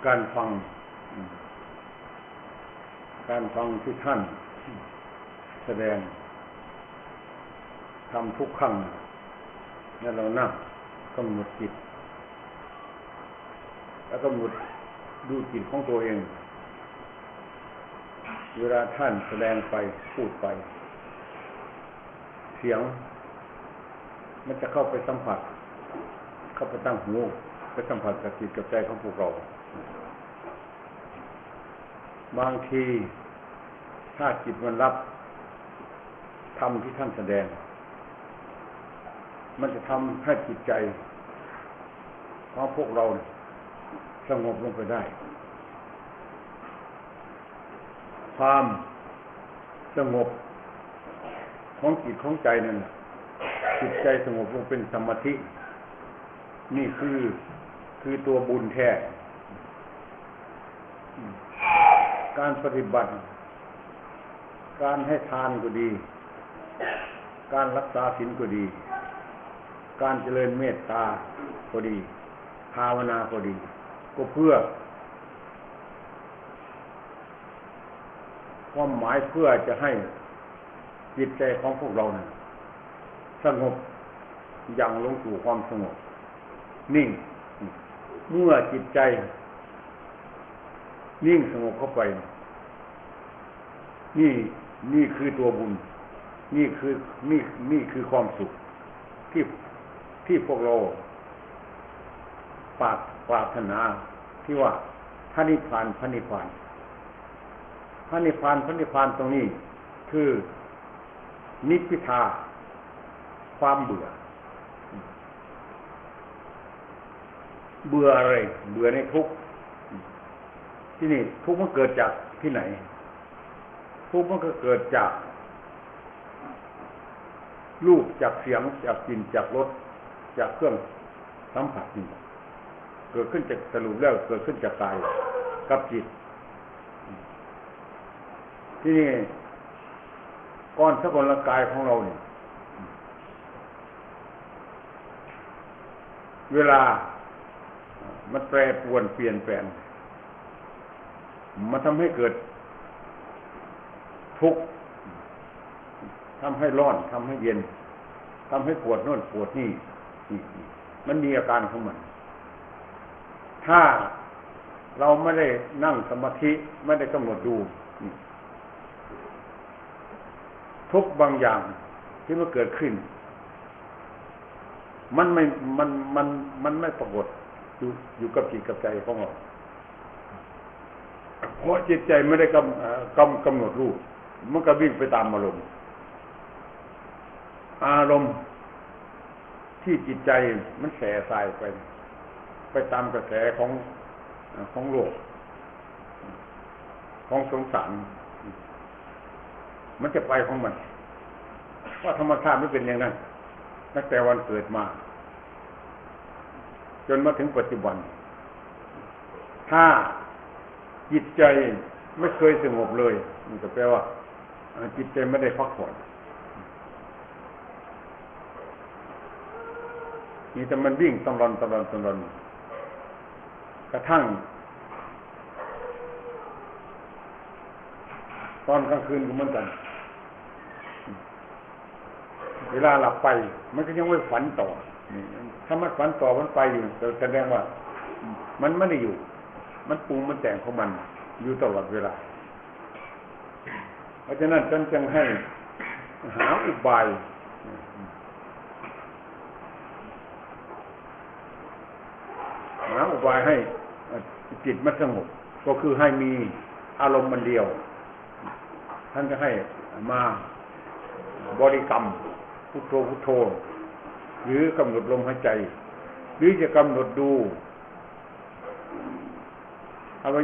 การฟังที่ท่านแสดงทำทุกครั้งนั่นเรานั่งกำหนดจิตแล้วกำหนดดูจิตของตัวเองเวลาท่านแสดงไปพูดไปเสียงมันจะเข้าไปสัมผัสเข้าไปตั้งหูไปสัมผัสกับจิตกับใจของพวกเราบางทีถ้าจิตมันรับธรรมที่ท่านแสดงมันจะทำให้จิตใจของพวกเราสงบลงไปได้ความสงบของจิตของใจนั่นจิตใจสงบลงเป็นสมาธินี่คือตัวบุญแท้การปฏิบัติการให้ทานก็ดีการรักษาศีลก็ดีการเจริญเมตตาก็ดีภาวนาก็ดีก็เพื่อความหมายเพื่อจะให้จิตใจของพวกเรานะสงบอย่างลงสู่ความสงบนิ่งเมื่อจิตใจนิ่งสงบเข้าไปนี่คือตัวบุญนี่คือความสุขที่พวกเราปรารถนาที่ว่าพระนิพพานตรงนี้คือนิพพิทาความเบื่ออะไรเบื่อในทุกข์ที่นี่ทุกข์มันเกิดจากที่ไหนทุกข์มันก็เกิดจากรูปจากเสียงจากกลิ่นจากรสจากเครื่องสัมผัสนี่เกิดขึ้นจากสรุปแล้วเกิดขึ้นจากกายกับจิตที่นี่ก้อนสกุลกายของเราเนี่ยเวลามันแปรปรวนเปลี่ยนแปลงมันทำให้เกิดทุกข์ทำให้ร้อนทำให้เย็นทำให้ปวดโน่นปวดนี่มันมีอาการของมันถ้าเราไม่ได้นั่งสมาธิไม่ได้กำหนดดูทุกบางอย่างที่มันเกิดขึ้นมันไม่ปรากฏอยู่กับจิตกับใจของเราเพราะจิตใจไม่ได้กำหนดรู้มันก็วิ่งไปตามอารมณ์ที่จิตใจมันแสสายไปตามกระแสของโลกของสงสารมันจะไปของมันว่าธรรมชาติไม่เป็นอย่างนั้นตั้งแต่วันเกิดมาจนมาถึงปัจจุบันถ้าจิตใจไม่เคยสงบเลยมันก็แปลว่าจิตใจไม่ได้พักผ่อนนี่แต่มันวิ่งตลอดกระทั่งตอนกลางคืนก็เหมือนกันเวลาหลับไปมันก็ยังไม่ฝันต่อถ้ามันฝันต่อมันไปอยู่แสดงว่ามันไม่ได้อยู่มันปรุงมันแต่งของมันอยู่ตลอดเวลาเพราะฉะนั้นจึงให้หาอุบายให้จิตมันสงบก็คือให้มีอารมณ์มันเดียวท่านจะให้มาบริกรรมพุทโธหรือกำหนดลมหายใจหรือจะกำหนดดูอวั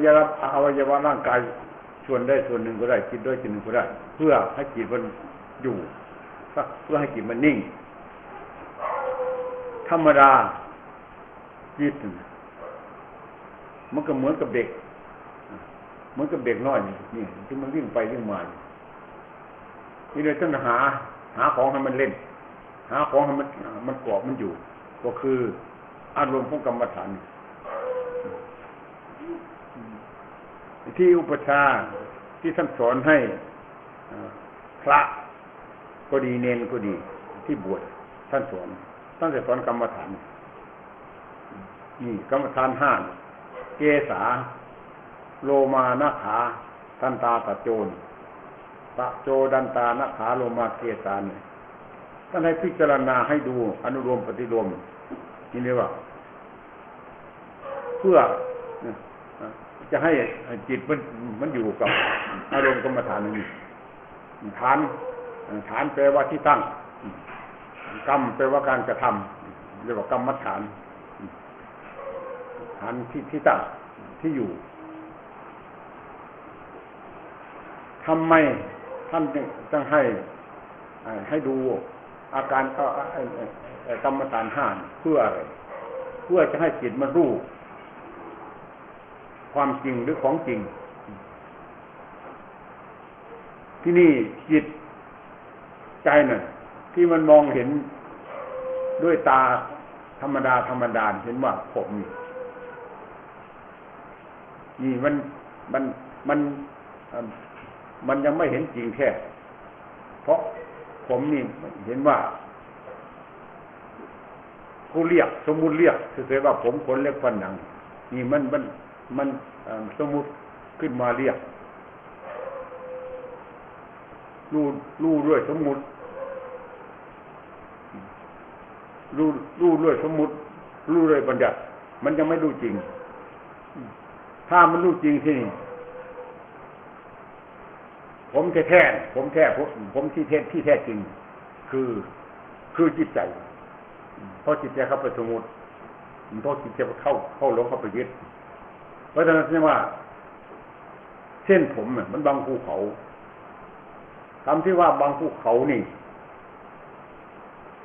ยวะร่างกายส่วนใดส่วนหนึ่งก็ได้จิตด้วยจิตหนึ่งก็ได้เพื่อให้จิตมันอยู่เพื่อให้จิตมันนิ่งธรรมดาจิตมันก็เหมือนกับเด็กน้อยนี่ที่มันวิ่งไปวิ่งมานี่เลยต้องหาของให้มันเล่นหาของให้มันกรอบมันอยู่ก็คืออารมณ์ของกรรมฐาน ที่อุปชาที่ท่านสอนให้พระก็ดีเนนก็ดีที่บวชท่านสอนตั้งแต่สอนกรรมฐานนี่กรรมฐานห้าเกสาโลมานาขาทันตาตะโจนตะโจดันตานาขาโลมาเกสาเนี่ยท่านให้พิจารณาให้ดูอนุโลมปฏิโลมนี่เรียกว่าเพื่อจะให้จิตมันอยู่กับอารมณ์กรรมฐานนี้ฐานแปลว่าที่ตั้งกรรมแปลว่าการกระทำเรียกว่ากรรมฐานฐานที่ตั้งที่อยู่ทำไมท่านจึงให้ดูอาการกรรมฐานห้าเพื่ออะไรเพื่อจะให้จิตมันรู้ความจริงหรือของจริงที่นี่จิตใจน่ะที่มันมองเห็นด้วยตาธรรมดาเห็นว่าผมนี่มันยังไม่เห็นจริงแท้เพราะผมนี่เห็นว่าผู้เรียกสมมุติเรียกคือว่าผมขนเล็บฟันหนังนี่มันสมมุติขึ้นมาเรียกรู้ด้วยสมมุติรู้ด้วยสมมุติรู้ด้วยบัญญัติมันยังไม่รู้จริงถ้ามันรู้จริงที่นี่ผมที่แท้จริงคือจิตใจเพราะจิตใจเข้าไปสมมุติเพราะจิตใจเข้าหลงเข้าไปยึดเพราะฉะนั้นเนี่ยว่าเส้นผมมันบังภูเขาคำที่ว่าบังภูเขานี่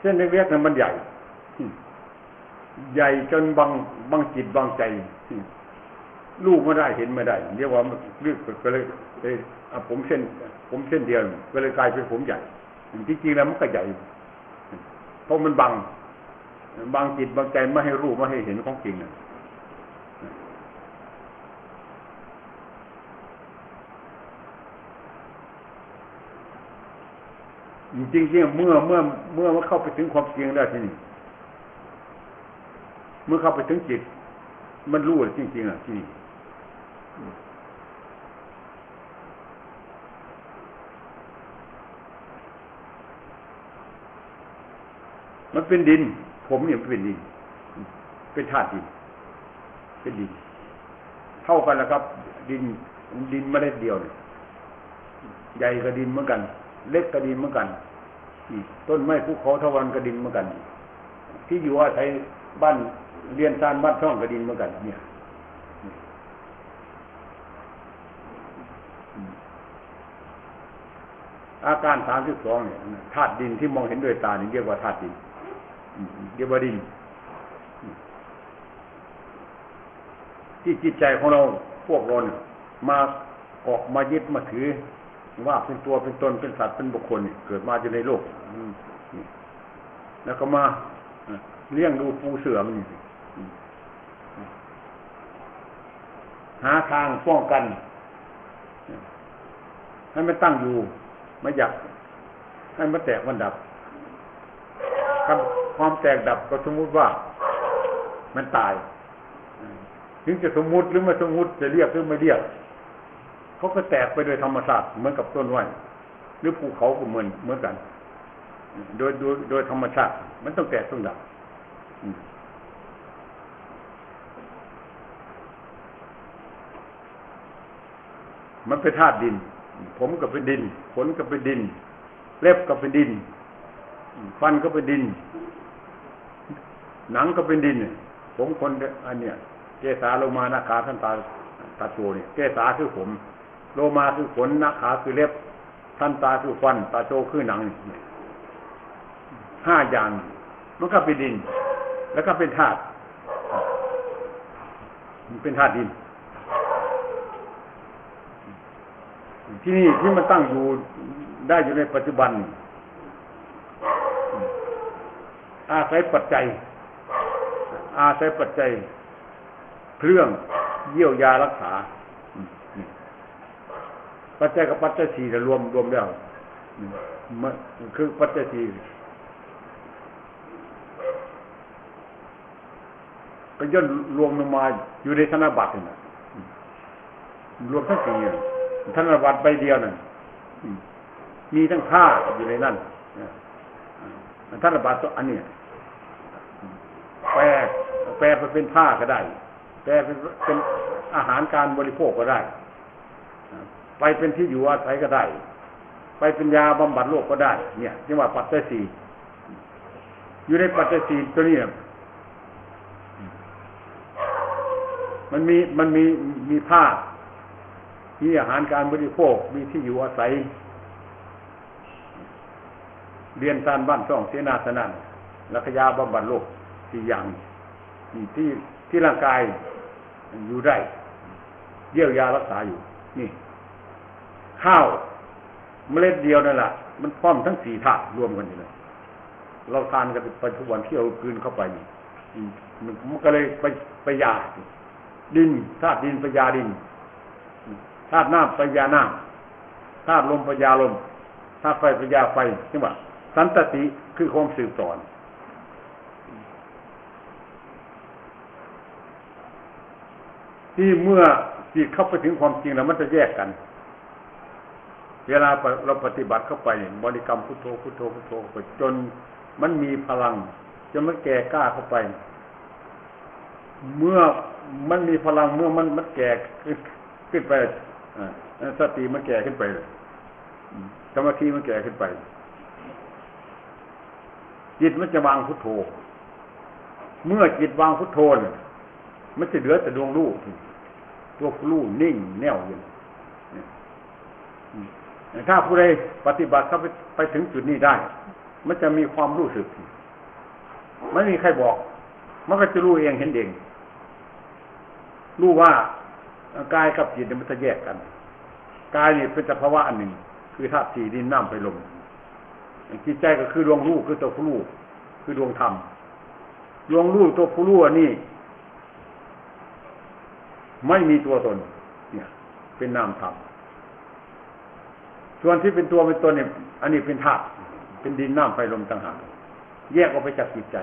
เส้นเล็กๆนั้นมันใหญ่จนบังจิตบังใจรู้ไม่ได้เห็นไม่ได้เรียกว่าเรียกก็เลยผมเส้นเดียวก็เลยกลายเป็นผมใหญ่จริงๆแล้วมันก็ใหญ่เพราะมันบังจิตบังใจไม่ให้รู้ไม่ให้เห็นของจริงจริงๆเมื่อมันเข้าไปถึงความจริงแล้วที่นี่เมื่อเข้าไปถึงจิตมันรู้จริงๆที่นี่มันเป็นดินผมเนี่ยมันเป็นดินเป็นธาตุดินเป็นดินเท่ากันแล้วครับดินเมล็ดเดียวเนี่ยใหญ่กับดินเหมือนกันเล็กกับดินเหมือนกันต้นไม้ภูเขาทวันกับดินเหมือนกันที่อยู่อาศัยบ้านเรียนซานบ้านช่องกับดินเหมือนกันเนี่ยอาการ32เนี่ยธาตุดินที่มองเห็นด้วยตานี่เรียกว่าธาตุดินเรียกว่าดินที่จิตใจของเราพวกเราเนี่ยมาเกาะมายึดมาถือว่าเป็นตัวเป็นตนเป็นสัตว์เป็นบุคคลเกิดมาอยู่ในโลกแล้วก็มาเลี้ยงดูปูเสือมันหาทางป้องกันให้มันตั้งอยู่ไม่อยากให้มันแตกมันดับความแตกดับก็สมมุติว่ามันตายถึงจะสมมุติหรือไม่สมมุติจะเรียกหรือไม่เรียกเขาก็แตกไปโดยธรรมชาติเหมือนกับต้นไม้หรือภูเขาก็เหมือนกันโดยธรรมชาติมันต้องแตกต้องดับมันเป็นธาตุดินผมก็เป็นดินขนก็เป็นดินเล็บก็เป็นดินฟันก็เป็นดินหนังก็เป็นดินผมคนอันเนี้ยเกสาโลมานาขาทันตาตาโจนี่เกสาคือผมโลมาคือขนนาขาคือเล็บทันตาคือฟันตาโจคือหนัง5อย่างมันก็เป็นดินแล้วก็เป็นธาตุมันเป็นธาตุดินที่นี่ที่มันตั้งอยู่ได้อยู่ในปัจจุบันอาศัยปัจจัยเครื่อง เยียวยารักษาปัจจัยกับปัจจัยสี่รวมแล้วมันคือปัจจัยสี่ก็ย่นรวมลงมาอยู่ในธนบัตรนี่นะรวมทั้งสี่ธนบัตรใบเดียวนั่นมีทั้งผ้าอยู่ในนั้นธนบัตรอันนี้แปลไปเป็นผ้าก็ได้แปลเป็นอาหารการบริโภคก็ได้ไปเป็นที่อยู่อาศัยก็ได้ไปเป็นยาบำบัดโรคก็ได้เนี่ยเรียกว่าปัจจัยสี่อยู่ในปัจจัยสี่ตัวนี้มันมีผ้ามีอาหารการบริโภคมีที่อยู่อาศัยเรียนการบ้านช่องเสนาสนะและยาบำบัดโรคสี่อย่างที่ร่างกายอยู่ได้เยียวยารักษาอยู่นี่ข้าวเมล็ดเดียวนั่นแหละมันพร้อมทั้งสี่ธาตุรวมกันอยู่เลยเราทานกันไปทุกวันที่เอาคืนเข้าไปมันก็เลยไปยาดินธาตุดินไปยาดินธาตุน้ำไปยาน้ำธาตุลมไปยาลมธาตุไฟไปยาไฟใช่ไหมสันตติคือความสืบต่อที่เมื่อจิตเข้าไปถึงความจริงแล้วมันจะแยกกันเวลาเราปฏิบัติเข้าไปบริกรรมพุทโธพุทโธพุทโธไปจนมันมีพลังจนมันแก่กล้าเข้าไปเมื่อมันมีพลังเมื่อมันแก่ขึ้นไปสติมันแก่ขึ้นไปสมาธิมันแก่ขึ้นไปจิตมันจะวางพุทโธเมื่อจิตวางพุทโธมันจะเหลือแต่ดวงรู้ตัวรู้นิ่งแน่วอยู่ถ้าผู้ใดปฏิบัติเข้าไปถึงจุดนี้ได้มันจะมีความรู้สึกไม่มีใครบอกมันก็จะรู้เองเห็นเองรู้ว่ากายกับจิตมันจะแยกกันกายนี่เป็นสภาวะอันหนึ่งคือธาตุสี่ดินน้ำไฟลมจิตใจก็คือดวงรู้คือตัวผู้รู้คือดวงธรรมดวงรู้ตัวผู้รู้อันนี้ไม่มีตัวตนเนี่ยเป็นนามธรรมส่วนที่เป็นตัวเป็นตนเนี่ยอันนี้เป็นธาตุเป็นดินน้ำไฟลมต่างหากแยกออกไปจากจิตใจ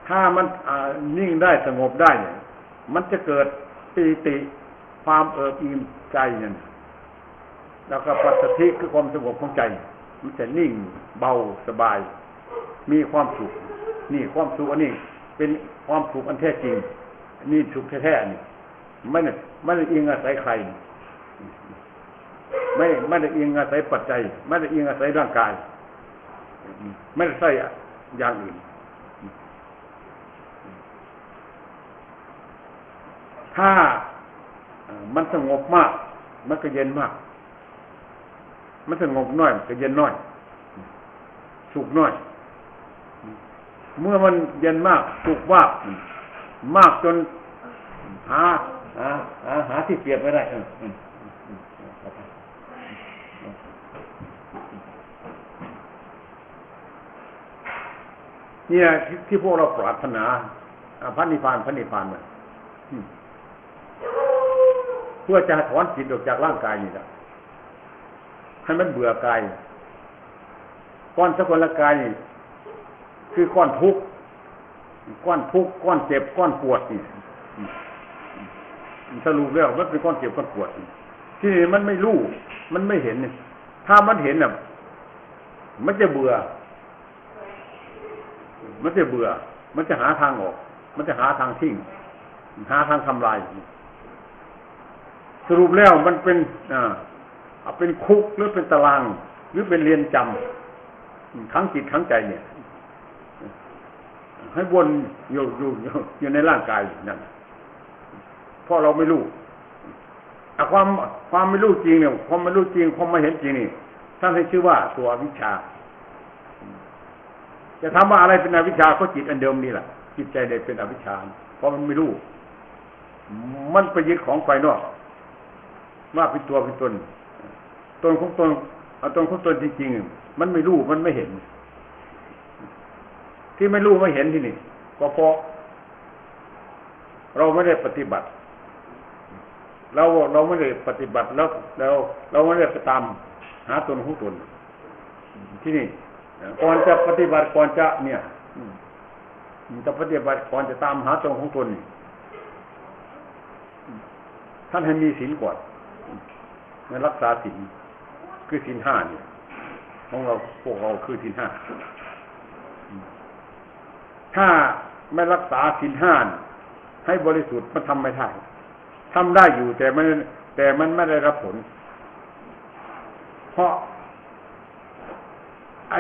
ถ้ามันนิ่งได้สงบได้เนี่ยมันจะเกิดปีติความเอิบอิ่มใจเนี่ยแล้วก็ปัสสัทธิคือความสงบของใจมันจะนิ่งเบาสบายมีความสุขนี่ความสุขอันนี้เป็นความสุขอันแท้จริงนี่สุขแท้ๆนี่ไม่ได้อิงอาศัยใครไม่ได้อิงอาศัยปัจจัยไม่ได้อิงอาศัยร่างกายไม่ได้ใส่อย่างอื่นถ้ามันสงบมากมันก็เย็นมากมันสงบน้อยก็เย็นน้อยสุขน้อยเมื่อมันเย็นมากสุขมากจนหาที่เปรียบไม่ได้เนี่ยที่พวกเราปรารถนาพระนิพพานมันเพื่อจะถอนจิตออกจากร่างกายนี่แหละให้มันเบื่อกายก้อนสกุลกายนี่คือก้อนทุกข์ก้อนเจ็บก้อนปวดนี่สรุปแล้วมันเป็นก้อนเจ็บก้อนปวดที่นี่มันไม่รู้มันไม่เห็นนี่ถ้ามันเห็นน่ะมันจะเบื่อมันจะหาทางออกมันจะหาทางทิ้งหาทางทำลายสรุปแล้วมันเป็นคุกหรือเป็นตารางหรือเป็นเรือนจำขังจิตขังใจเนี่ยให้วนอยู่ในร่างกายนั่นเพราะเราไม่รู้ความไม่รู้จริงเนี่ยความไม่รู้จริงความไม่เห็นจริงนี่ท่านให้ชื่อว่าตัวอวิชชาจะทำว่าอะไรเป็นอวิชชาก็จิตอันเดิมนี่แหละจิตใจเด็กเป็นอวิชชาเพราะมันไม่รู้มันไปยึดของภายนอกว่าเป็นตัวเป็นตนของตนเอาตนของตนจริงๆมันไม่รู้มันไม่เห็นที่ไม่รู้ไม่เห็นที่นี่ก็เพราะ เราไม่ได้ปฏิบัติเราไม่ได้ปฏิบัติแล้วเราไม่ได้ไปตามหาตนของตนที่นี่ก่อนจะปฏิบัติก่อนจะเนี่ยจะปฏิบัติก่อนจะตามหาตนของตนท่านให้มีศีลก่อนรักษาศีลคือศีลห้าเนี่ยของเราพวกเราคือศีลห้าถ้าไม่รักษาศีลห้าให้บริสุทธิ์มันทำไม่ได้ทำได้อยู่แต่มันไม่ได้รับผลเพราะไอ้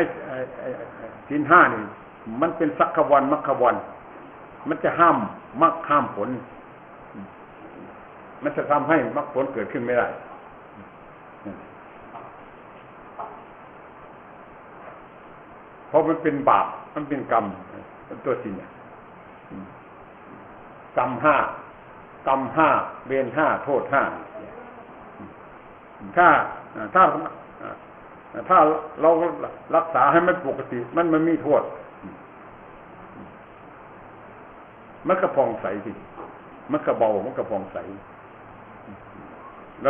ศีลห้านี่มันเป็นสักขวันมรรควันมันจะห้ามมรรคห้ามผลมันจะทำให้มรรคผลเกิดขึ้นไม่ได้เพราะมันเป็นบาปมันเป็นกรรมเป็นตัวศีลกรรมห้เวรห้าโทษห้าถ้าเรารักษาให้มันปกติมันมีโทษมันก็ผ่องใสสิมันก็เบามันก็ผ่องใสเ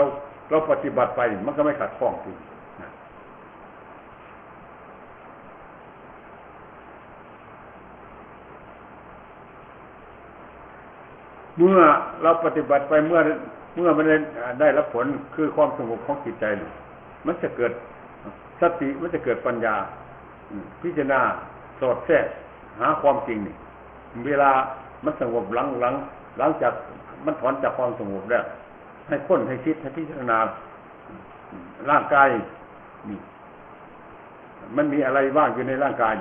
ราปฏิบัติไปมันก็ไม่ขัดข้องสิเมื่อเราปฏิบัติไปเมื่อมันได้รับผลคือความสงบของจิตใจมันจะเกิดสติมันจะเกิดปัญญาพิจารณาสอดแทรกหาความจริงนี่เวลามันสงบหลังจากมันถอนจากความสงบแล้วให้ค้นให้คิดให้พิจารณาร่างกายนี่มันมีอะไรบ้างอยู่ในร่างกาย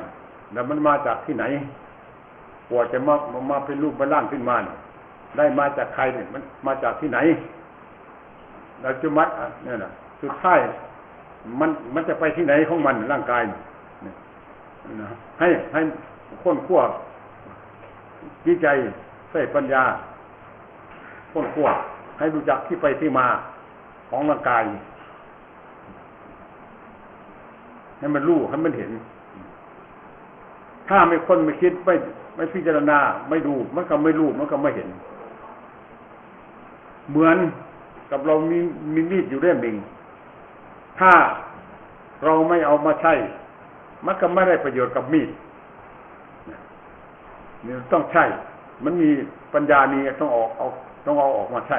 แล้วมันมาจากที่ไหนกว่าจะมาเป็นรูปเป็นร่างขึ้นมาได้มาจากใครเนี่ยมันมาจากที่ไหนเราจะมัดเนี่ยนะสุดท้ายมันจะไปที่ไหนของมันร่างกายเนี่ยให้ค้นคว้าวิจัยใส่ปัญญาค้นคว้าให้รู้จักที่ไปที่มาของร่างกายให้มันรู้ให้มันเห็นถ้าไม่ค้นไม่คิดไม่พิจารณาไม่ดูมันก็ไม่รู้มันก็ไม่เห็นเหมือนกับเรามีมีดอยู่เล่มหนึ่งถ้าเราไม่เอามาใช้มันก็ไม่ได้ประโยชน์กับมีดนี่ต้องใช้มันมีปัญญามีต้องเอาออกมาใช้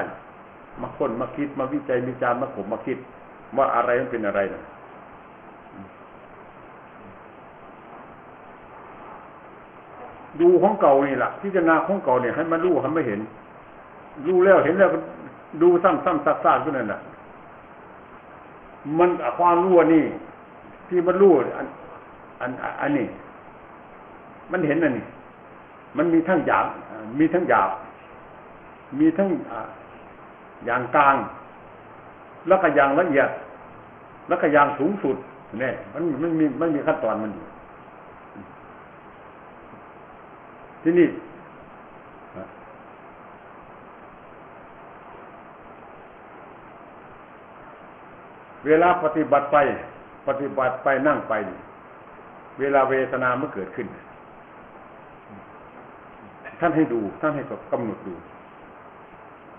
มาค้นมาคิดมาวิจัยวิจารณ์มาผมมาคิดว่าอะไรมันเป็นอะไรนะดูของเก่านี่แหละพิจารณาของเก่าเนี่ยให้มันรู้ให้มันเห็นรู้แล้วเห็นแล้วดูซ้ำซากๆอยู่นั่นน่ะมันความรู้นี่ที่มันรู้อันนี้มันเห็นอันนี้มันมีทั้งหยาบมีทั้งหยาบมีทั้งอย่างกลางแล้วก็อย่างละเอียดแล้วก็อย่างสูงสุดเนี่ยมันมีขั้นตอนมันอยู่ที่นี่เวลาปฏิบัติไปนั่งไปเวลาเวทนามันเกิดขึ้นท่านให้ดูท่านให้กำหนดดู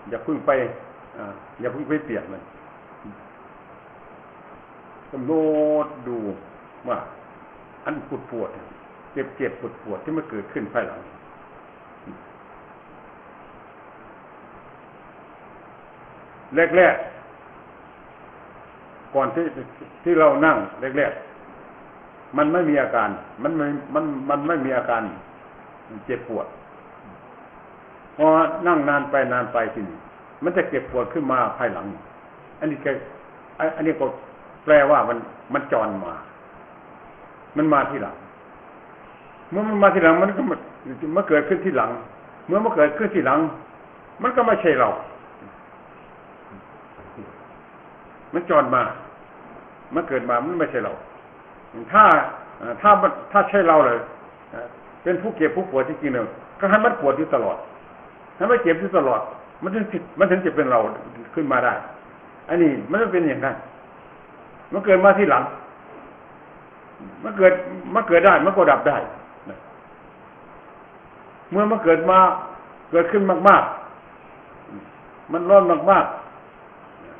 อย่าเพิ่งไปเปลี่ยนมันกำหนดดูว่าอันปวดเจ็บปวดที่มันเกิดขึ้นภายหลังแรกก่อนที่เรานั่งแรกมันไม่มีอาการมันไม่มีอาการเจ็บปวดพอนั่งนานไปทีนี้มันจะเจ็บปวดขึ้นมาภายหลังอันนี้ก็แปลว่ามันจรมันมาทีหลังเมื่อมันมาทีหลังมันก็มาเกิดขึ้นทีหลังเมื่อมันเกิดขึ้นทีหลังมันก็ไม่ใช่เรามันจรมามันเกิดมามันไม่ใช่เราถ้าใช่เราเลยเป็นผู้เก็บผู้ปวดจริงๆเนี่ยก็ให้มันปวดอยู่ตลอดถ้าไม่เจ็บอยู่ตลอดมันถึงจะเป็นเราขึ้นมาได้อันนี้มันไม่เป็นอย่างนั้นมันเกิดมาที่หลังมันเกิดได้มันก็ดับได้เมื่อมันเกิดขึ้นมาก มันร้อนมาก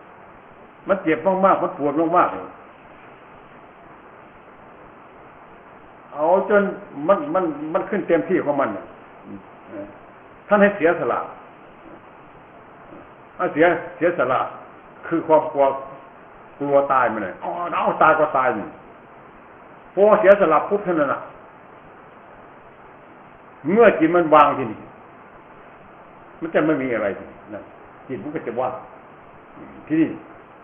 ๆมันเจ็บมากๆมันปวดมากๆเอาจนมันขึ้นเต็มที่ของมันท่านให้เสียสละเสียสละคือความกลัวตายมันเลยเอาตายก็ตายนี่พอเสียสละปุ๊บเท่านั้นน่ะเมื่อจิตมันวางที่นี่มันจะไม่มีอะไรนะจิตมันก็จะว่างที่นี่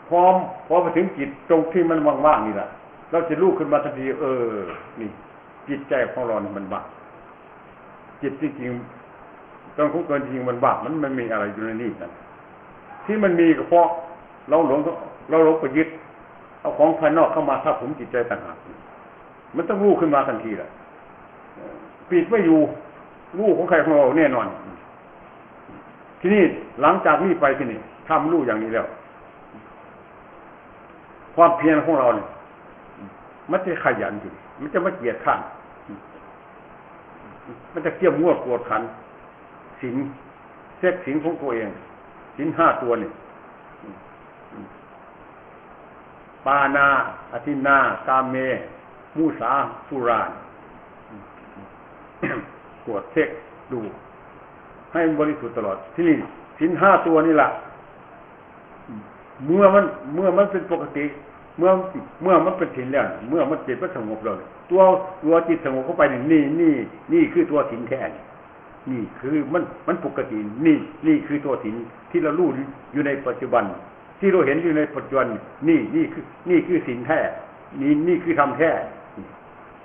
พอมาถึงจิตตรงที่มันว่างๆนี่แหละเราจะรู้ขึ้นมาทันทีนี่จิตใจของเราเนี่ยมันว่างจิตจริงๆตอนของเกินจริงมันว่างมันไม่มีอะไรอยู่ในนี้นะที่มันมีก็เพราะเราหลงไปยึดเอาของภายนอกเข้ามาทับถมจิตใจต่างหากมันต้องรู้ขึ้นมาทันทีแหละปิดไม่อยู่รู้ของใครของเราแน่นอนที่นี่หลังจากนี้ไปที่นี่ทำรู้อย่างนี้แล้วความเพียรของเราเนี่ยมันจะขยันอยู่มันจะไม่เกียจข้านมันจะเกี่ยวมั่วกวดขันศีลเซ็กศีลของตัวเองศีล5 ตัวนี่ปานาอทินากาเมมุสาสุรานกวดเซ็กดูให้บริสุทธิ์ตลอดที่นี่ศีล5 ตัวนี่แหละเมื่อมันเป็นปกติเมื่อมันเป็นศีลแล้วเมื่อมันจิตมันสงบแล้วตัวจิตสงบเข้าไปนี่คือตัวศีลแท้นี่คือมันปกตินี่คือตัวศีลที่เรารู้อยู่ในปัจจุบันที่เราเห็นอยู่ในปัจจุบันนี่คือศีลแท้นี่คือธรรมแท้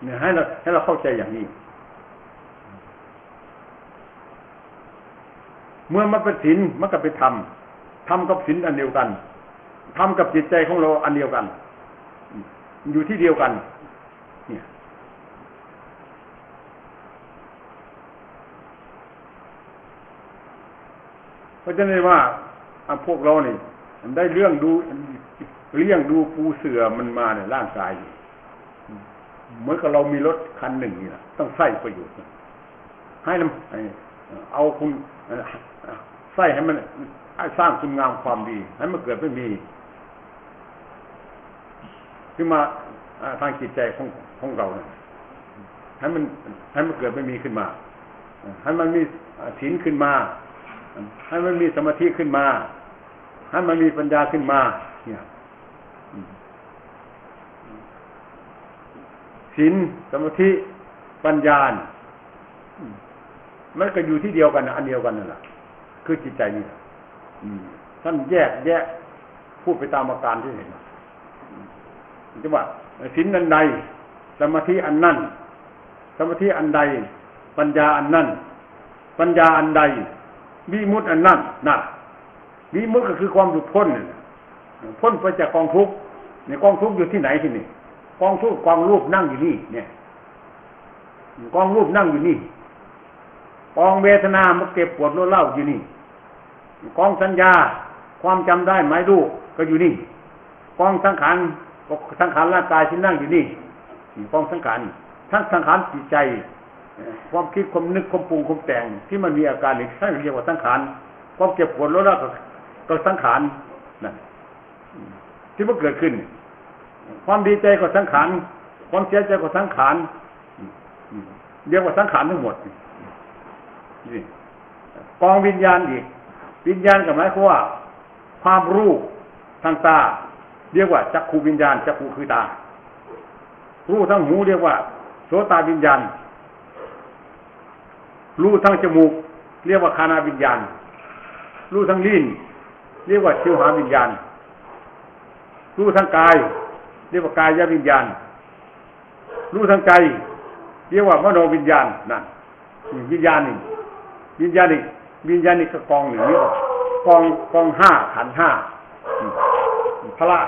เนี่ยให้เราเข้าใจอย่างนี้เมื่อมันเป็นศีลมันก็เป็นธรรมกับศีลอันเดียวกันธรรมกับจิตใจของเราอันเดียวกันอยู่ที่เดียวกันเนี่ยเพราะฉะนั้นว่าพวกเรานี่ได้เลี้ยงดูปูเสือมันมาในร่างกายเหมือนกับเรามีรถคันหนึ่งนี่แหละต้องใส่ประโยชน์ให้เอาคุณใส่ให้มันสร้างคุณงามความดีให้มันเกิดไม่มีขึ้นมาทางจิตใจของเราให้มันเกิดไม่มีขึ้นมาให้มันมีศีลขึ้นมาให้มันมีสมาธิขึ้นมาให้มันมีปัญญาขึ้นมาเนี่ยศีลสมาธิปัญญามันก็อยู่ที่เดียวกันอันเดียวกันนั่นแหละคือจิตใจนี่ท่านแยกพูดไปตามอาการที่เห็นจะว่าศีลอันใดสมาธิอันนั้นสมาธิอันใดปัญญาอันนั้นปัญญาอันใดวิมุตติอันนั้นน่ะวิมุตติก็คือความหลุดพ้นพ้นไปจากกองทุกข์ในกองทุกข์อยู่ที่ไหนที่นี่กองทุกข์กองรูปนั่งอยู่นี่เนี่ยกองรูปนั่งอยู่นี่กองเวทนามันเก็บปวดร้อนเล่าอยู่นี่กองสัญญาความจำได้หมายรู้ก็อยู่นี่กองสังขารร่างกายที่นั่งอยู่นี่กองสังขารทั้งสังขารจิตใจความคิดความนึกความปรุงความแต่งที่มันมีอาการนี่ใช่เรียกว่าสังขารความเก็บปวดร้อนเล่าก็สังขารนั่นที่มันเกิดขึ้นความดีใจก็สังขารความเสียใจก็สังขารเรียกว่าสังขารทั้งหมดนี่กองวิญญาณอีกวิญญาณก็หมายความว่าความรู้ทางตาเรียกว่าจักขุวิญญาณจักขุคือตารู้ทางหูเรียกว่าโสตวิญญาณรู้ทางจมูกเรียกว่าคานาวิญญาณรู้ทางลิ้นเรียกว่าชิวหาวิญญาณรู้ทางกายเรียกว่ากายวิญญาณรู้ทางใจเรียกว่ามโนวิญญาณนั่นวิญญาณนี่ก็กองหนึ่งนี่กอง5ขันธ์5พละ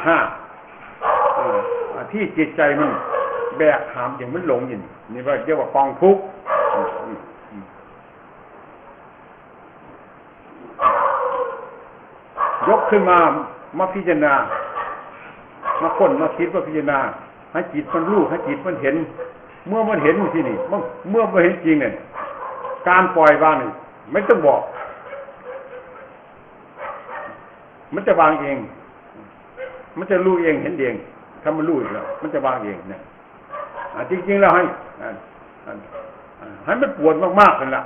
5ที่จิตใจมันแบกหามอย่างมันหลงอยู่นี่ว่าเรียกว่ากองทุกข์ยกขึ้นมาพิจารณามาค้นมาคิดมาพิจารณาให้จิตมันรู้ให้จิตมันเห็นเมื่อมันเห็นที่นี่เมื่อมันเห็นจริงเนี่ยการปล่อยวางนี่ไม่ต้องบอก มันจะวางเองมันจะรู้เองเห็นเองถ้ามันรู้แล้วมันจะวางเองเนี่ยจริงๆแล้วให้มันปวดมากๆนั่นแหละ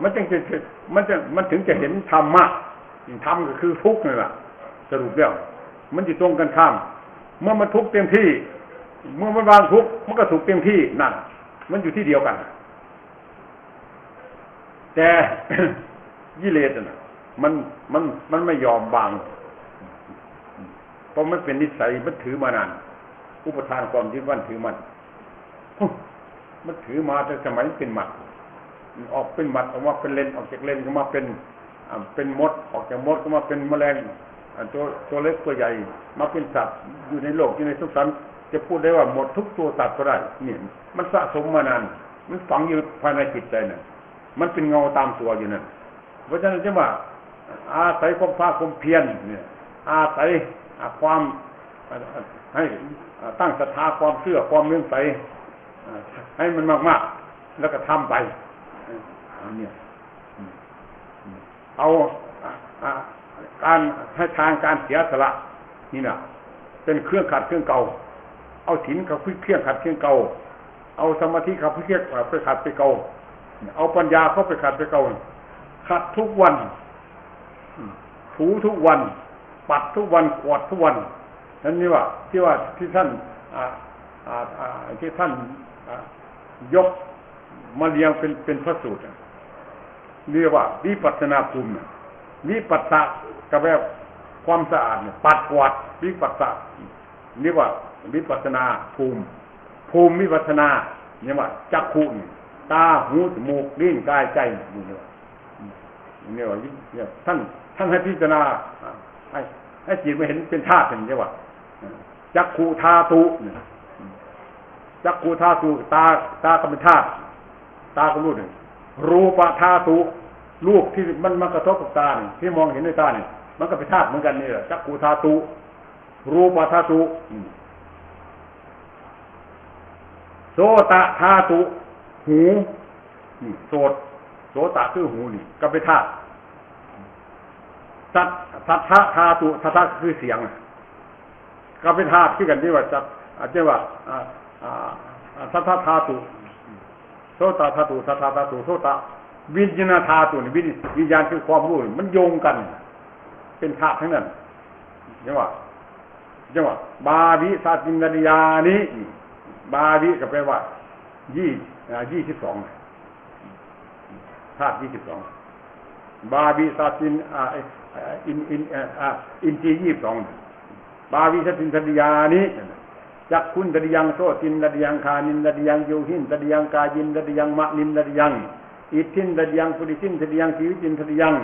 มันถึงจะเห็นธรรมะธรรมก็คือทุกข์นั่นแหละสรุปแล้วมันจะตรงกันข้ามเมื่อมันทุกข์เต็มที่เมื่อมันวางทุกข์มันก็สุขเต็มที่นั่นมันอยู่ที่เดียวกันแต่ กิเลสน่ะมันไม่ยอมวางเพราะมันเป็นนิสัยมันถือมานานอุปทานความยึดมั่นถือมันถือมาแต่สมัยเป็นหมัดออกเป็นหมัดออกมาเป็นเลนออกจากเลนก็มาเป็นมดออกจากมดก็มาเป็นแมลงตัวเล็กตัวใหญ่มาเป็นสัตว์อยู่ในโลกอยู่ในสงสารจะพูดได้ว่าหมดทุกตัวสัตว์ก็ได้เนี่ยมันสะสมมานานมันฝังอยู่ภายในจิตใจน่ะมันเป็นเงาตามตัวอยู่นั่นเพราะฉะนั้นจะว่าอาศัยความภาคความเพียรเนี่ยอาศัยความให้ตั้งศรัทธาความเชื่อความเลื่อมใสให้มันมากๆแล้วก็ทำไปเนี่ยเอาการให้ทางการเสียสละนี่นะเป็นเครื่องขัดเครื่องเก่าเอาศีลเขาเครื่องขัดเครื่องเก่าเอาสมาธิเขาเครื่องไปขัดไปเก่าเอาปัญญาเขาไปขัดไปเก่าขัดทุกวันถูทุกวันปัดทุกวันกวาดทุกวันนั่นนี่ว่าที่ท่านยกมาเรียงเป็นพระสูตรเรียกว่าวิปัสสนาภูมิวิปัสสะกับแบบความสะอาดปัดกวาดวิปัสสะเรียกว่าวิปัสสนาภูมิวิปัสสนาเนี่ยว่าจักขุตาหูจมูกลิ้นกายใจเนี่ยว่าท่านให้พิจารณาให้จิตไม่เห็นเป็นธาตุอย่างนี้ว่าจักขุธาตุจักขุธาตุตาก็เป็นธาตุตาก็รู้เนี่ยรูปธาตุรูปที่มันกระทบกับตาเนี่ยที่มองเห็นด้วยตาเนี่ยมันก็เป็นธาตุเหมือนกันนี่แหละจักขุธาตุรูปธาตุโสตธาตุหูโสตคือหูนี่ก็เป็นธาตุสัทธะธาตุสัทธะคือเสียงก็เป็นธาตุที่กันที่ว่าจะอาจจะว่าสัทธะธาตุโสตธาตุสัทธะธาตุโสตวิญญาณธาตุนี่วิญญาณคือความรู้มันโยงกันเป็นธาตุทั้งนั้นจังหวะบาวิสัจจินญานิบาวิก็แปลว่า22ธาตุ22บาวิสัจจินอินทรีย์22บาวิสัจจินญานิจักขุนตริยังโสตินตริยังคานินตริยังโยหินตริยังกายินตริยังมะนินตริยังอิทินตริยังปุริสินตริยังสีวิจินตริยัง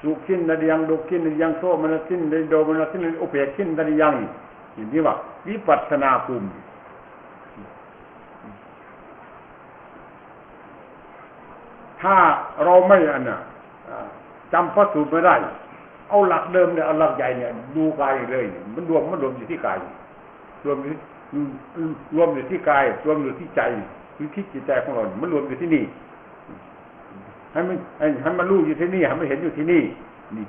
สุขินตริยังดุขินตริยังโสมนัสสินตริโดมนัสสินอุเปกขินตริยังนี่ว่าวิปัสสนาภูมิถ้าเราไม่จำพระสูตรไม่ได้เอาหลักเดิมเนี่ยเอาหลักใหญ่เนี่ยดูกายเลยมันรวมอยู่ที่กายรวมอยู่ที่กายรวมอยู่ที่ใจคือที่จิตใจของเรามันรวมอยู่ที่นี่ให้มันรู้อยู่ที่นี่ให้มันเห็นอยู่ที่นี่นี่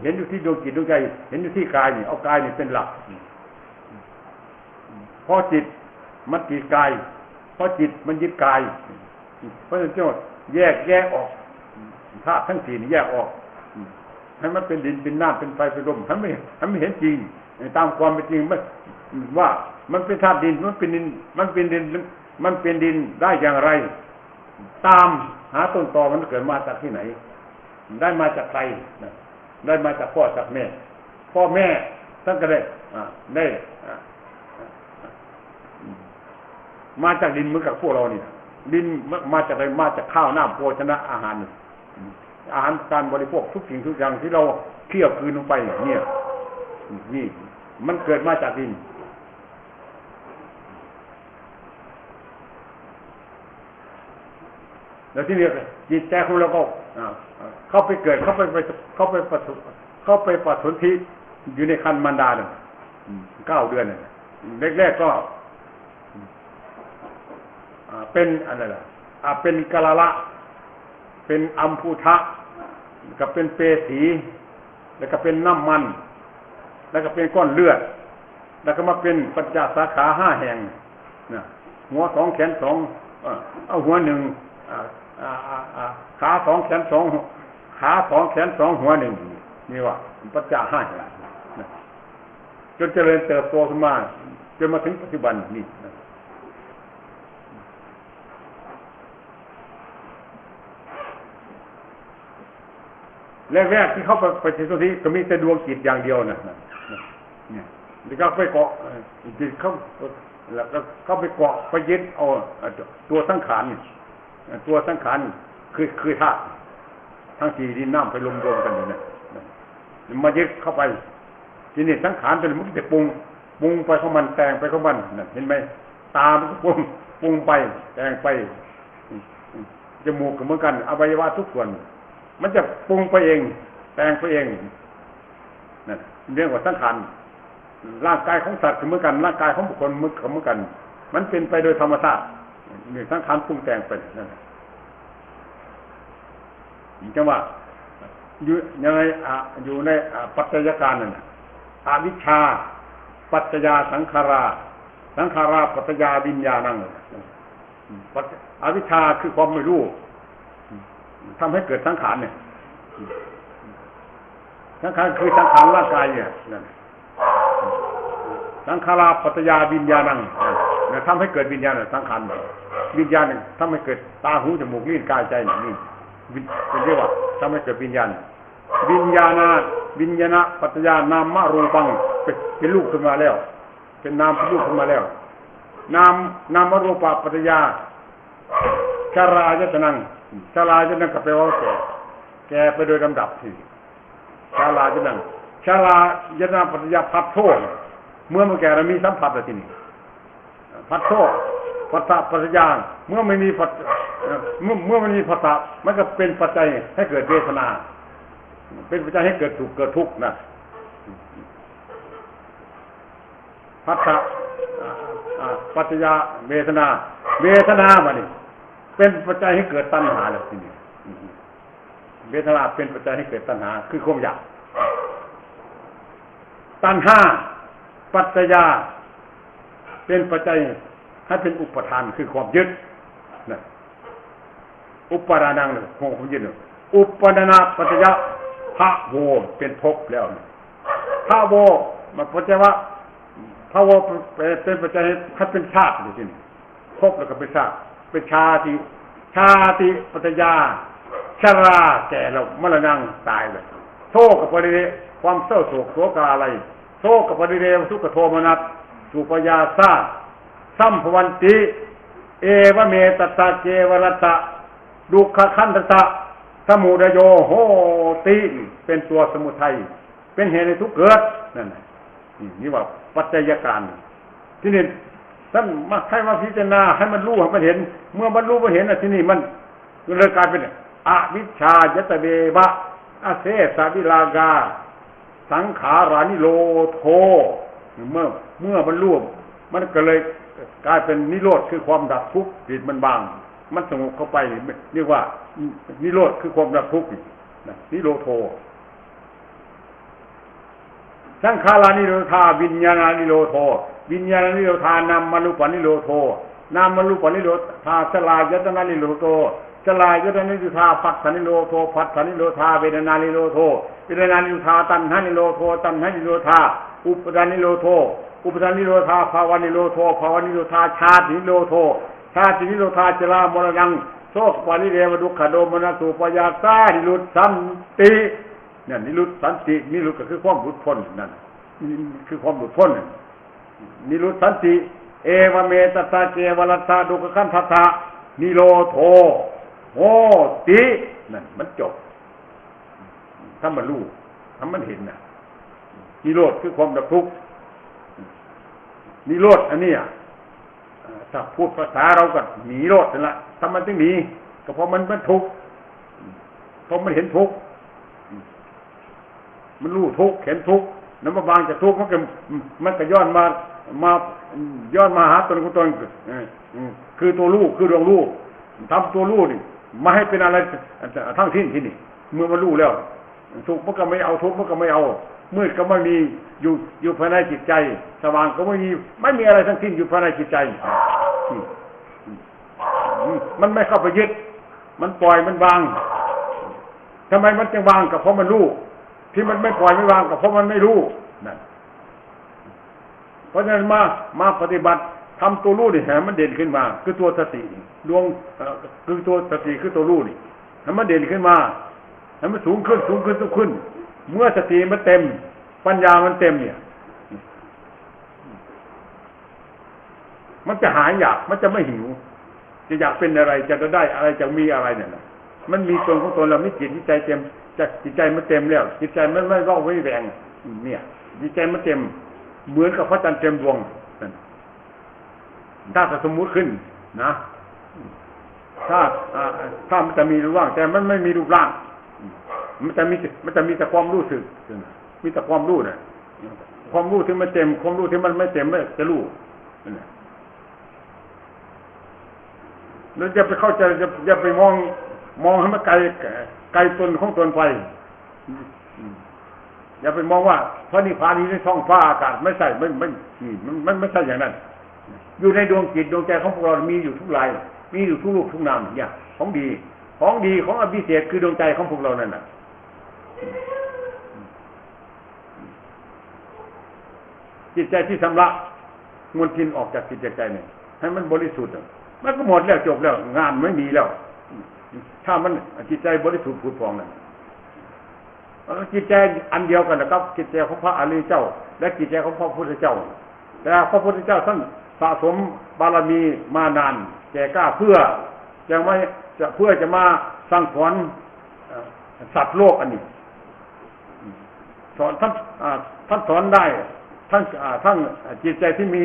เห็นอยู่ที่ดวงจิตดวงใจเห็นอยู่ที่กายนี่เอากายนี่เป็นหลักเพราะจิตมันติดกายเพราะจิตมันยึดกายเพราะฉะนั้นจึงแยกออกธาตุทั้งสี่นี่แยกออกให้มันเป็นดินเป็นน้ำเป็นไฟเป็นลมให้ไม่เห็นจริงตามความเป็นจริงว่ามันเป็นธาตุดินมันเป็นดินได้อย่างไรตามหาต้นตอมันเกิดมาจากที่ไหนได้มาจากใครได้มาจากพ่อจากแม่ท่านก็ได้มาจากดินเหมือนกับพวกเรานี่ดินมาจากอะไรมาจากข้าวน้ำโภชนะอาหารการบริโภคทุกสิ่งทุกอย่างที่เราเคี่ยวคืนลงไปเนี่ยนี่มันเกิดมาจากดินแล้วที่นี่จิตใจของเราก็เข้าไปเกิดเข้าไปปฐพีอยู่ในครรภ์มารดาเนี่ย9 เดือนแรกๆก็เป็นอะไรล่ะเป็นกะละละเป็นอัมพุทะกับเป็นเปสี แล้วก็เป็นน้ำมันแล้วก็เป็นก้อนเลือดแล้วก็มาเป็นปัญจสาขา5แห่งนะหัว2แขน2เอาหัว1ขา2แขน2ขา2แขน2หัว1นี่ว่าปัญจ5แห่งนะจนเจริญเติบโตขึ้นมาจนมาถึงปัจจุบันนี่นะแรกๆที่เข้าไปในส่วนที่ก็มีแต่ดวงจิตอย่างเดียวนะเนี่ยแล้วก็ไปเกาะจิตแล้วก็เข้าไปเกาะไปยึดเอาตัวสังขารตัวสังขารคือธาตุทั้งสี่ดินน้ำไปรวมกันอยู่เนี่ยมายึดเข้าไปทีนี้สังขารตัวนี้มันจะปรุงไปของมันแต่งไปของมันเห็นไหมตามันก็ปรุงไปแต่งไปจมูกก็เหมือนกันอวัยวะทุกส่วนมันจะปรุงไปเองแต่งไปเองนั่นเรื่องว่าสังขารร่างกายของสัตว์เหมือนกันร่างกายของบุคคลเหมือนกันมันเป็นไปโดยธรรมชาตินี่สังขารปรุงแต่งไปนั่นจังว่าอยู่ในปัจจัยการนั่นอวิชชาปัจจยาสังขาราปัจจยาวิญญาณังอวิชชาคือความไม่รู้ทำให้เกิดสังขารเนี่ยสังขารคือสังขารร่างกายเนี่ยนั่นสังขาราปัจจยาวิญญาณังเนี่ยทำให้เกิดวิญญาณสังขารวิญญาณทำให้เกิดตาหูจมูกลิ้นกายใจนี่เป็นเรียกว่าทำให้เกิดวิญญาณวิญญาณปัจจยานามรูปังเป็นลูกขึ้นมาแล้วเป็นนามเป็นลูกขึ้นมาแล้วนามรูปปัจจยาชรายตนังชรายตนังก็แปลว่าแก่ไปโดยลำดับที่ชรายตนังชรายตนังปัจจยาพัดโทษเมื่อมันแก่เรามีสัมผัสอะไรที่นี่พัดโทษปัจจยาเมื่อไม่มีเมื่อมันมีปัจจยมันก็เป็นปัจจัยให้เกิดเวทนาเป็นปัจจัยให้เกิดสุขเกิดทุกข์นะปัจจยาเวทนามานี่เป็นปัจจัยให้เกิดตัณหาแล้วทีนี้เวทนาเป็นปัจจัยให้เกิดตัณหาคือความอยากตัณหาปัจจยาเป็นปัจจัยให้เป็นอุปทานคือความยึดนะอุปานังความยึดอุปนาปัจจยาพระโวเป็นภพแล้วพระโวมันปัจจัยว่าพระโวเป็นปัจจัยให้เป็นชาติอยู่ที่นี่ภพแล้วก็เป็นชาติเป็นชาติปัจจยาชราแก่แล้วมรณะตายเลยโทษกับปริเดความเศร้าโศกโศกอะไรโทษกับปริเดทุกขโทมนัสสุปยาสาสัมภวันติเอวเมตตาเกวรัตตะดุขขันธตะสมุทัยโยโหติเป็นตัวสมุทัยเป็นเหตุให้ทุกข์เกิดนั่นนี่ว่าปัจจัยการที่นี่ท่านมาให้มาพิจารณาให้มันรู้ให้มันเห็นเมื่อมันรู้มันเห็นที่นี่มันเลยกลายเป็นอวิชชายตเวบะอาเสสวิลากาสังขารานิโรโทเมื่อมันรู้มันก็เลยกลายเป็นนิโรธคือความดับทุกข์จิตมันบางมันสงบเข้าไปเรียกว่านิโรธคือความดับทุกข์นิโรโทสังขารานิโรธาวิญญาณานิโรโทวิญญาณนิโรธานามรูปนิโรโทนามรูปนิโรธาชลายตนะนิโรโทชลายตนะนิโรธาปัฏฐานิโรโทปัฏฐานิโรธาเวทนานิโรโทเวทนานิโรธาตัณหานิโรโทตัณหานิโรธาอุปทานนิโรโทอุปทานนิโรธาภาวะนิโรโทภาวะนิโรธาชาตินิโรโทชาตินิโรธาชรามรณังโสกปาริเรวดุขโดมนัสสุปยาสานิรุตสันติเนี่ยนิรุตสันตินิรุตก็คือความหลุดพ้นนั่นคือความหลุดพ้นนิรุตสันติเอวเมตตาเกวรัตตาดุขขันธตะนิโรโทโหตินั่นมันจบถ้ามันรู้ถ้ามันเห็นน่ะนิโรธคือความดับทุกข์นิโรธอันนี้ถ้าพูดภาษาเราก็หนีโรธนั่นแหละทำไมถึงหนีก็เพราะมันทุกข์เพราะมันเห็นทุกข์มันรู้ทุกข์เห็นทุกข์น้ำบางจากทุกข์มันก็ย้อนมาหาตนคือตัวรู้คือดวงรู้ทำตัวรู้นี่มาให้เป็นอะไรทั้งสิ้นที่นี่เมื่อมันรู้แล้ว สุขมันก็ไม่เอาทุกข์มันก็ไม่เอามืดก็ไม่มีอยู่ภายในจิตใจสว่างก็ไม่มีอะไรทั้งสิ้นอยู่ภายในจิตใจมันไม่เข้าไปยึดมันปล่อยมันวางทำไมมันจึงวางก็เพราะมันรู้ที่มันไม่ปล่อยไม่วางก็เพราะมันไม่รู้นั่นเพราะฉะนั้นมาปฏิบัติทำตัวรู้นี่ให้มันเด่นขึ้นมาคือตัวสติดวงคือตัวสติคือตัวรู้นี่ให้มันเด่นขึ้นมาให้มันสูงขึ้นเมื่อสติมันเต็มปัญญามันเต็มเนี่ยมันจะหายอยากมันจะไม่หิวจะอยากเป็นอะไรจะได้อะไรจะมีอะไรเนี่ยนะมันมีตนของตนเราไม่จิตใจเต็มจิตใจมันเต็มแล้วจิตใจมันไม่ร้องไม่แรงเนี่ยจิตใจมันเต็มเหมือนกับพระจันทร์เต็มดวงถ้าสมมุติขึ้นนะถ้ามันจะมีรูปร่างแต่มันไม่มีรูปร่างมันจะมีแต่ความรู้สึกมีแต่ความรู้น่ะความรู้ที่มันเต็มความรู้ที่มันไม่เต็มไม่จะรู้แล้วจะไปเข้าใจจะไปมองให้มันไกลตนของตนไปอย่าไปมองว่าพระนิพพานนี้ในท้องฟ้าอากาศไม่ใช่มันไม่ใช่อย่างนั้นอยู่ในดวงจิตดวงใจของพวกเรามีอยู่ทุกรายมีอยู่ทุกรูปทุกนามเนี่ยของดีของอภิเศษคือดวงใจของพวกเรานั่นน่ะจิตใจที่ชำระมลทินออกจากจิตใจเนี่ยให้มันบริสุทธิ์มันก็หมดแล้วจบแล้วงานไม่มีแล้วถ้ามันจิตใจบริสุทธิ์ผุดผ่องนั่นจิตใจอันเดียวกันนะครับจิตใจของพระอริยเจ้าและจิตใจของพระพุทธเจ้าแต่พระพุทธเจ้าท่านสะสมบารมีมานานแก่กล้าเพื่อจะมาสั่งสอนสัตว์โลกอันนี้สอนท่านสอนได้ทั้งจิตใจที่มี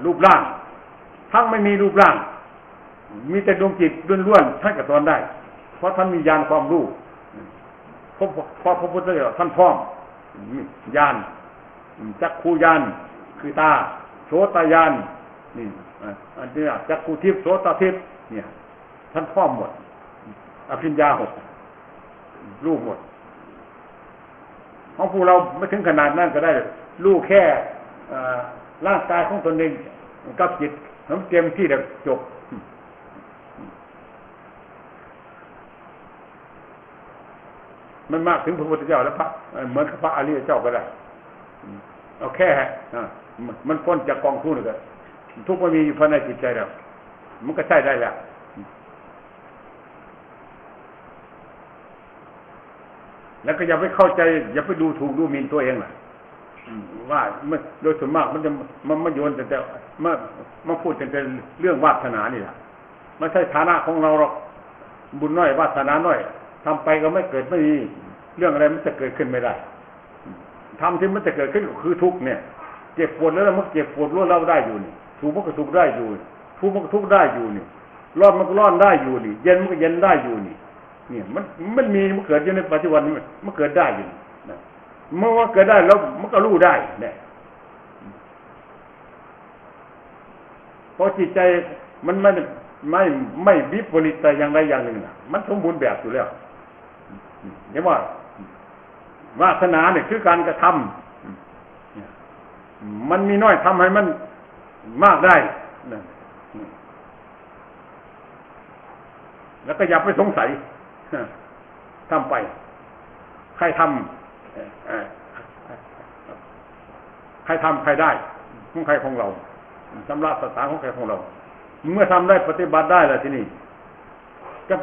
รูปร่างทั้งไม่มีรูปร่างมีแต่ดวงจิตล้วนๆท่านก็สอนได้เพราะท่านมีญาณความรู้เพราะพระพุทธเจ้าท่านพร้อมญาณจักขุญาณคือตาโสตญาณนี่อันนี้จักขุทิพย์โสตทิพย์เนี่ยท่านพร้อมหมดอภิญญา6รู้หมดของพวกเราไม่ถึงขนาดนั้นก็ได้รู้แค่ร่างกายของตนเองกับจิตน้ำเต็มที่แล้วจบมันมากถึงพระพุทธเจ้าแล้วพระเหมือนพระอริยเจ้าก็ได้เอาแค่มันพ้นจากกองทุกข์เลยทุกข์มันมีอยู่ภายในจิตใจแล้วมันก็ใช้ได้แล้วแล้วก็อย่าไปเข้าใจอย่าไปดูถูกดูหมิ่นตัวเองล่ะว่าโดยส่วนมากมันจะมาโยนแต่มาพูดแต่เรื่องวาสนานี่แหละไม่ใช่ฐานะของเราหรอกบุญน้อยวาสนาน้อยทำไปก็ไม่เกิดไม่มีเรื่องอะไรมันจะเกิดขึ้นไม่ได้ทำที่มันจะเกิดขึ้นคือทุกข์เนี่ยเจ็บปวดแล้วมันเจ็บปวดรู้เราได้อยู่นี่ทุกข์มันก็ทุกข์ได้อยู่ทุกข์มันก็ทุกข์ได้อยู่นี่ร้อนมันก็ร้อนได้อยู่นี่เย็นมันก็เย็นได้อยู่นี่เนี่ยมันมีมันเกิดอยู่ในปัจจุบันมันเกิดได้อยู่นะเมื่อว่าเกิดได้แล้วมันก็รู้ได้เนี่ยเพราะจิตใจมันไม่วิปริตแต่อย่างใดอย่างหนึ่งนะมันสมบูรณ์แบบอยู่แล้วเห็นว่าวาสนาเนี่ยคือการกระทำมันมีน้อยทำให้มันมากได้แล้วก็อย่าไปสงสัยทำไปใครทำใครได้ของใครของเราสำรับสถานของใครของเราเมื่อทำได้ปฏิบัติได้แล้วที่นี่ก็เ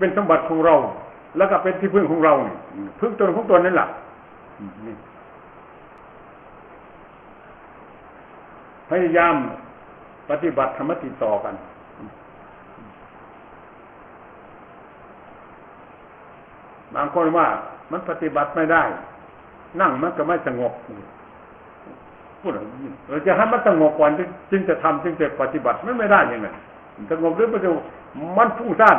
ป็นสมบัติของเราแล้วก็เป็นที่พึ่งของเราพึ่งตนของตนนั่นแหละพยายามปฏิบัติธรรมติดต่อกันบางคนว่ามันปฏิบัติไม่ได้นั่งมันก็ไม่สงบพูดเราจะให้มันสงบก่อนจึงจะทำจึงจะปฏิบัติไม่ได้ยังไงสงบหรือไม่สงบมันฟุ้งซ่าน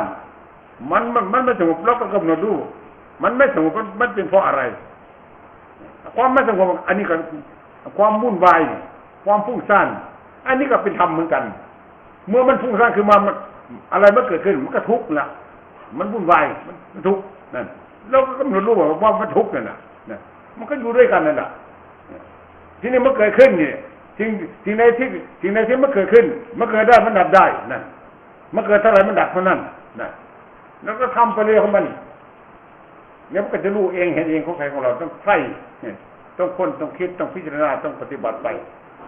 มันไม่สงบแล้วก็กำหนดดูมันไม่สงบมันเป็นเพราะอะไรความไม่สงบอันนี้ก็ความวุ่นวายความฟุ้งซ่านอันนี้ก็เป็นธรรมเหมือนกันเมื่อมันฟุ้งซ่านคือมันอะไรมันเกิดขึ้นมันก็ทุกข์ละมันวุ่นวายมันทุกข์นั่นเราก็ ำหนดรู้ว่ามันทุกข์นั่นน่ะมันก็อยู่ด้วยกันนั่นแหละทีนี้มันเกิดขึ้นนี่สิ่งใดที่มันเกิดขึ้นมันเกิดได้มันดับได้นั่นมันเกิดเท่าไรมันดับเท่านั้นนะแล้วก็ทำไปเรื่อยของมันเนี่ยมันก็จะรู้เองเห็นเองของใครของเราต้องใคร่ต้องค้นต้องคิดต้องพิจารณาต้องปฏิบัติไป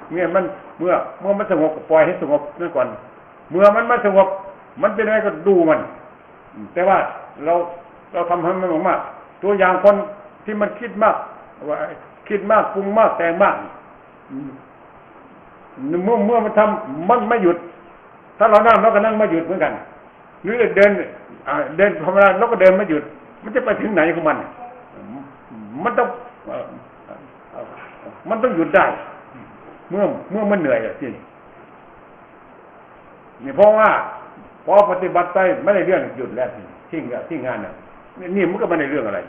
เมื่อมันสงบก็ปล่อยให้สงบนั่นก่อนเมื่อมันไม่สงบมันเป็นอะไรก็ดูมันแต่ว่าเราทำให้มันมากตัวอย่างคนที่มันคิดมากว่าคิดมากปรุงมากแต่งมากเมื่อมันทำมันไม่หยุดถ้าเรานั่งเราก็นั่งไม่หยุดเหมือนกันหรือเดินธรรมดาเราก็เดินไม่หยุดมันจะไปถึงไหนของมันมันต้องหยุดได้เมื่อมันเหนื่อยอ่ะสินี่เพราะว่าพอปฏิบัติไปไม่ได้เรื่องหยุดแล้วที่งานน่ะนี่มันก็ไม่ได้เรื่องอะไร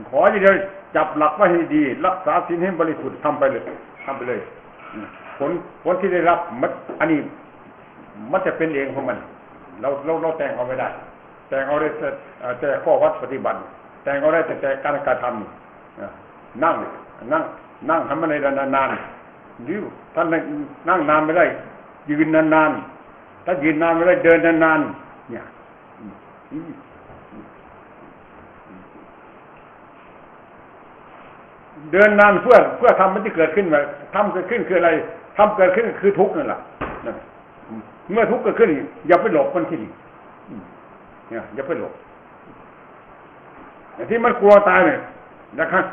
ขออย่างเดียวจับหลักไว้ให้ดีรักษาศีลให้บริสุทธิ์ทำไปเลยผลที่ได้รับอันนี้มันจะเป็นเองของมันเราแต่งเอาไม่ได้แต่งเอาได้แต่ข้อวัดปฏิบัติแต่งเอาได้แต่การกระทำนั่งทำอะไรนานๆหรือท่านนั่งนานไม่ได้ยืนนานๆถ้ายืนนานไม่ได้เดินนานๆเนี่ยเดินนานเพื่อทำมันจะเกิดขึ้นมาทำเกิดขึ้นคืออะไรทำเกิดขึ้นคือทุกข์นั่นแหละเมื่อทุกข์เกิดขึ้นอย่าไปหลบมันที่นี่เนี่ยอย่าไปหลบที่มันกลัวตายเนี่ยนะครับ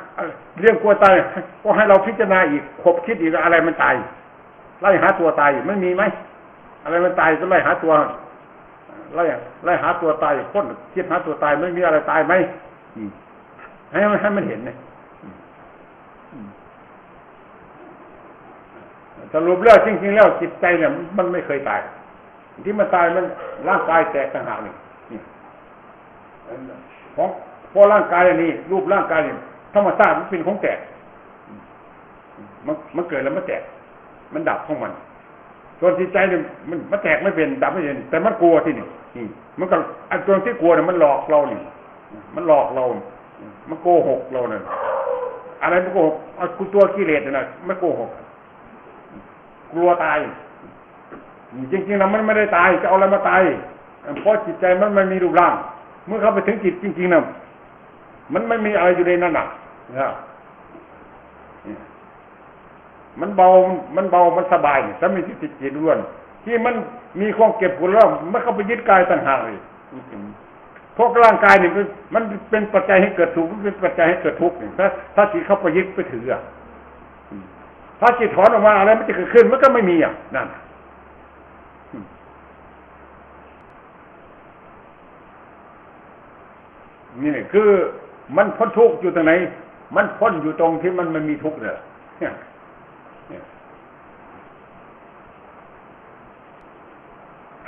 เรื่องกลัวตายก็ให้เราพิจารณาอีกคบคิดอีกอะไรมันตายไล่หาตัวตายไม่มีไหมอะไรมันตายก็ไล่หาตัวไล่หาตัวตายคนคิดหาตัวตายไม่มีอะไรตายไหมให้มันเห็นเนี่ยสรุปแล้วจริงๆแล้วจิตใจเนี่ยมันไม่เคยตายที่มันตายมันร่างกายแตกต่างหากนี่เพราะร่างกายนี่รูปร่างกายนี่ธรรมชาติมันเป็นของแตกมันเกิดแล้วมันแตกมันดับของมันส่วนจิตใจเนี่ยมันแตกไม่เป็นดับไม่เป็นแต่มันกลัวที่นี่มันก็ไอ้ตัวที่กลัวเนี่ยมันหลอกเรานี่มันหลอกเรามันโกหกเราเนี่ยอะไรมันโกหกตัวกิเลสน่ะไม่โกหกกลัวตายจริงๆนะมันไม่ได้ตายจะเอาอะไรมาตายเพราะจิตใจมันไม่มีรูปร่างเมื่อเข้าไปถึงจิตจริงๆนะมันไม่มีอะไรอยู่ในนั้นนะมันเบามันสบายถ้ามีจิตล้วนที่มันมีความเก็บผลแล้วมันเข้าไปยึดกายต่างหากเลยเพราะร่างกายนี่มันเป็นปัจจัยให้เกิดสุขเป็นปัจจัยให้เกิดทุกข์ถ้าจิตเข้าไปยึดไปถือถ้าจิตถอนออกมาอะไรมันจะเกิดขึ้นมันก็ไม่มีนั่นนี่คือมันพ้นทุกข์อยู่ตรงไหนมันพ้นอยู่ตรงที่มันมีทุกข์เนี่ย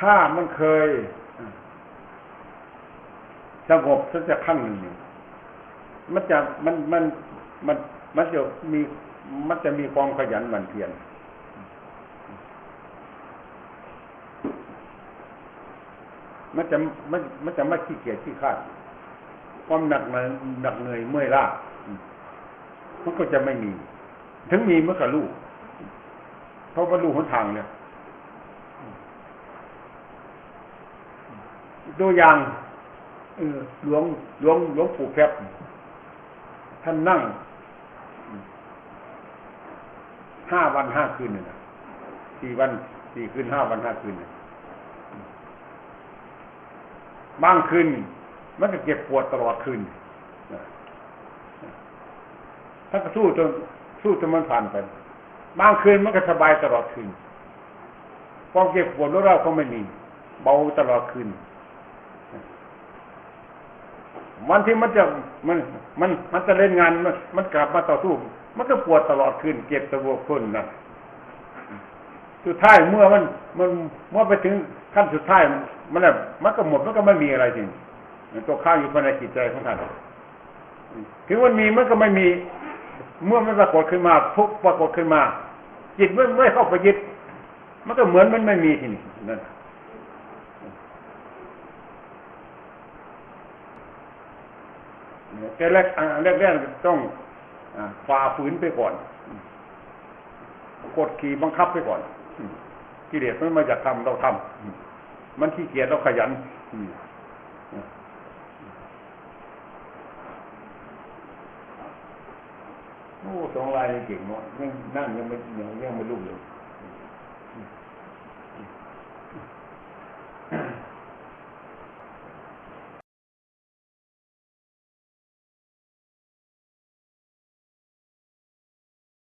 ถ้ามันเคยสงบสักครั้งหนึ่งมันจะมีความขยันหมั่นเพียรมันจะไม่ขี้เกียจขี้คร้านความหนักเหนื่อยเมื่อยล้ามันก็จะไม่มีถึงมีเมื่อกับลูกเพราะว่าลูกหนทางเนี่ยตัวอย่างหลวงปู่แคบท่านนั่ง5 วัน 5 คืนเนี่ย4 วัน 4 คืน5 วัน 5 คืนเนี่ยบางคืนมันก็เจ็บปวดตลอดคืนถ้าก็สู้จนมันผ่านไปบางคืนมันก็สบายตลอดคืนความเจ็บปวดเราก็ไม่มีเบาตลอดคืนวันที่มันจะเล่นงานมันกลับมาต่อสู้มันก็ปวดตลอดคืนเจ็บตะบวกคนนั่นสุดท้ายเมื่อไปถึงขั้นสุดท้ายมันก็หมดมันก็ไม่มีอะไรจริงตัวข้างอยู่ภายในจิตใจของท่านถึงมันมีมันก็ไม่มีเมื่อมันปรากฏขึ้นมาทุกปรากฏขึ้นมาจิตไม่เข้าไปยึดมันก็เหมือนมันไม่มีที่นี่นั่น แต่แรกต้องฝ่าฝืนไปก่อนกดขี่บังคับไปก่อนกิเลสมันมาจากทำเราทำมันขี้เกียจเราขยันโอ้สองลายเก่งเนาะยังนั่งยังไม่รู้เลย